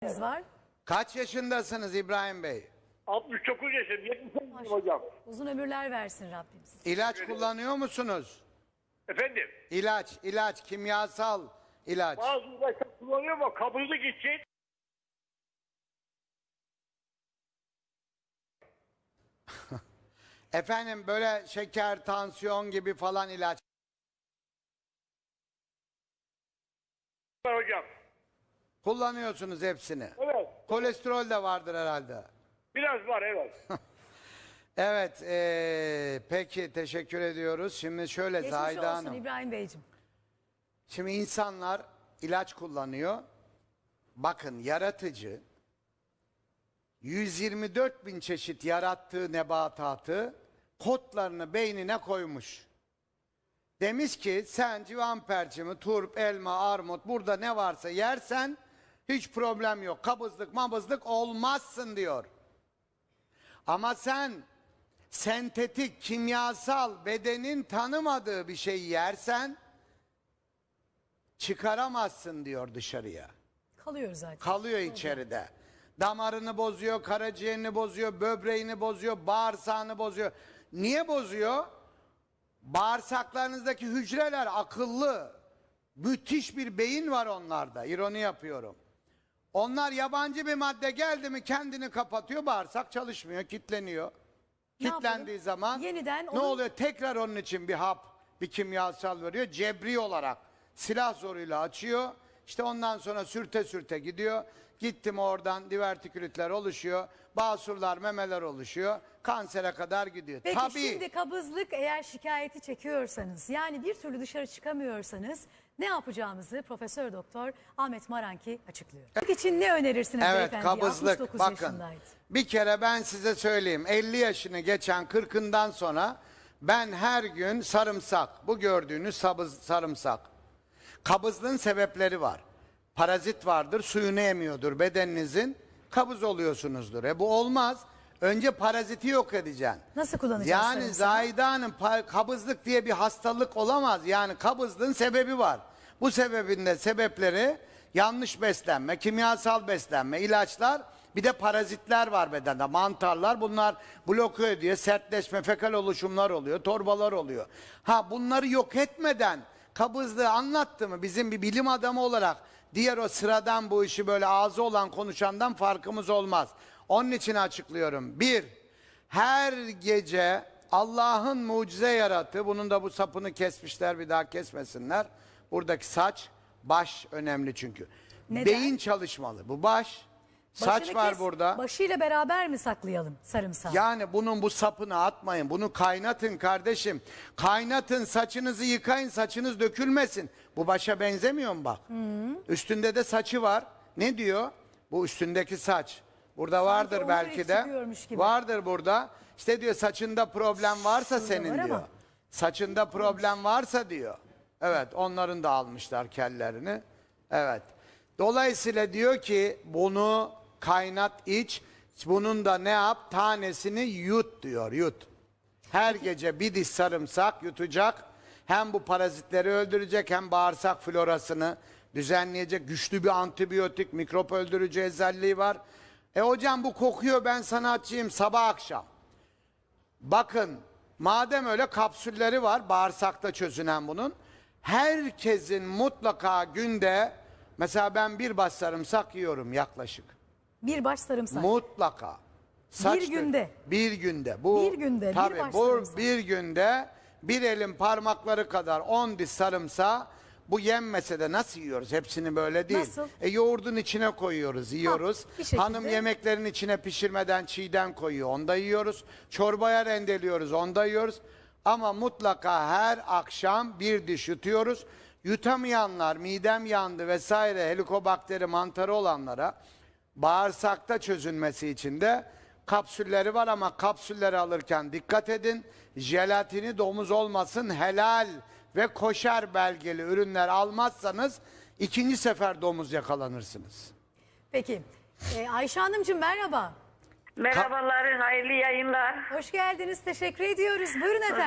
Var. Kaç yaşındasınız İbrahim Bey? 69 yaşındayım. 78 hocam. Uzun ömürler versin Rabbim size. İlaç kullanıyor musunuz? Efendim. İlaç, kimyasal ilaç. Bazı ilaçlar kullanıyor ama kabızlık için Efendim böyle şeker, tansiyon gibi falan ilaç. var hocam. Kullanıyorsunuz hepsini. Evet. Kolesterol de vardır herhalde. Biraz var evet. Evet, peki teşekkür ediyoruz. Şimdi şöyle Geçmiş Zahide olsun Hanım. İbrahim Beyciğim. Şimdi insanlar ilaç kullanıyor. Bakın yaratıcı 124 bin çeşit yarattığı nebatatı kodlarını beynine koymuş. Demiş ki sen civan perçimi, turp, elma, armut burada ne varsa yersen hiç problem yok. Kabızlık mabızlık olmazsın diyor. Ama sen sentetik, kimyasal, bedenin tanımadığı bir şey yersen çıkaramazsın diyor dışarıya. Kalıyor zaten. Kalıyor içeride. Damarını bozuyor, karaciğerini bozuyor, böbreğini bozuyor, bağırsağını bozuyor. Niye bozuyor? Bağırsaklarınızdaki hücreler akıllı. Müthiş bir beyin var onlarda. İroni yapıyorum. Onlar yabancı bir madde geldi mi kendini kapatıyor, bağırsak çalışmıyor, kilitleniyor. Ne Kilitlendiği yapalım? zaman Yeniden ne onu- oluyor? Tekrar onun için bir hap, bir kimyasal veriyor. Cebri olarak silah zoruyla açıyor. İşte ondan sonra sürte sürte gidiyor. Gittim oradan divertikülitler oluşuyor. Basurlar, memeler oluşuyor. Kansere kadar gidiyor. Peki Tabii. şimdi kabızlık eğer şikayeti çekiyorsanız yani bir türlü dışarı çıkamıyorsanız ne yapacağımızı Profesör Doktor Ahmet Maranki açıklıyor. Bunun için ne önerirsiniz Evet, beyefendi? kabızlık. 69 Bakın yaşındaydı. bir kere ben size söyleyeyim. 50 yaşını geçen 40'ından sonra ben her gün sarımsak, bu gördüğünüz sarımsak. Kabızlığın sebepleri var. Parazit vardır, suyunu emiyordur bedeninizin. Kabız oluyorsunuzdur. Bu olmaz. Önce paraziti yok edeceksin. Nasıl kullanacağız Yani sarımsağı? Zahide Hanım, kabızlık diye bir hastalık olamaz. Yani kabızlığın sebebi var. Bu sebebin de sebepleri yanlış beslenme, kimyasal beslenme, ilaçlar, bir de parazitler var bedende. Mantarlar, bunlar bloke ediyor, sertleşme, fekal oluşumlar oluyor, torbalar oluyor. Bunları yok etmeden kabızlığı anlattı mı bizim bir bilim adamı olarak diğer o sıradan bu işi böyle ağzı olan konuşandan farkımız olmaz. Onun için açıklıyorum. Bir, her gece Allah'ın mucize yarattığı, bunun da bu sapını kesmişler, bir daha kesmesinler. Buradaki saç, baş önemli çünkü. Neden? Beyin çalışmalı. Bu baş, saç Başını var kes, burada. Başıyla beraber mi saklayalım sarımsağı? Yani bunun bu sapını atmayın. Bunu kaynatın kardeşim. Kaynatın, saçınızı yıkayın, saçınız dökülmesin. Bu başa benzemiyor mu bak? Üstünde de saçı var. Ne diyor? Bu üstündeki saç. Burada vardır omuz belki de. çıkıyormuş gibi. Vardır burada. İşte diyor saçında problem varsa Şurada senin var diyor. ama. Saçında problem varsa diyor. Evet, onların da almışlar kellerini. Evet. Dolayısıyla diyor ki bunu kaynat iç. Bunun da ne yap? Tanesini yut diyor, yut. Her gece bir diş sarımsak yutacak. Hem bu parazitleri öldürecek hem bağırsak florasını düzenleyecek. Güçlü bir antibiyotik, mikrop öldürücü özelliği var. Hocam bu kokuyor, ben sanatçıyım, sabah akşam. Bakın madem öyle kapsülleri var bağırsakta çözünen bunun. Herkesin mutlaka günde, mesela ben bir baş sarımsak yiyorum yaklaşık. Bir baş sarımsak. Mutlaka. günde. Bir günde. Bu, Bir günde, bir tabii, baş bu sarımsak. bir günde bir elin parmakları kadar 10 diş sarımsağı, bu yenmese de nasıl yiyoruz? Hepsini böyle değil. Nasıl? Yoğurdun içine koyuyoruz, yiyoruz. bir şekilde. Hanım yemeklerin içine pişirmeden çiğden koyuyor, onda yiyoruz. Çorbaya rendeliyoruz, onda yiyoruz. Ama mutlaka her akşam bir diş yutuyoruz. Yutamayanlar, midem yandı vesaire, helikobakteri mantarı olanlara bağırsakta çözünmesi için de kapsülleri var, ama kapsülleri alırken dikkat edin. Jelatini, domuz olmasın, helal ve koşer belgeli ürünler almazsanız ikinci sefer domuz yakalanırsınız. Peki. Ayşe Hanımcığım merhaba. Merhabalar, hayırlı yayınlar. Hoş geldiniz. Teşekkür ediyoruz. Buyurun efendim.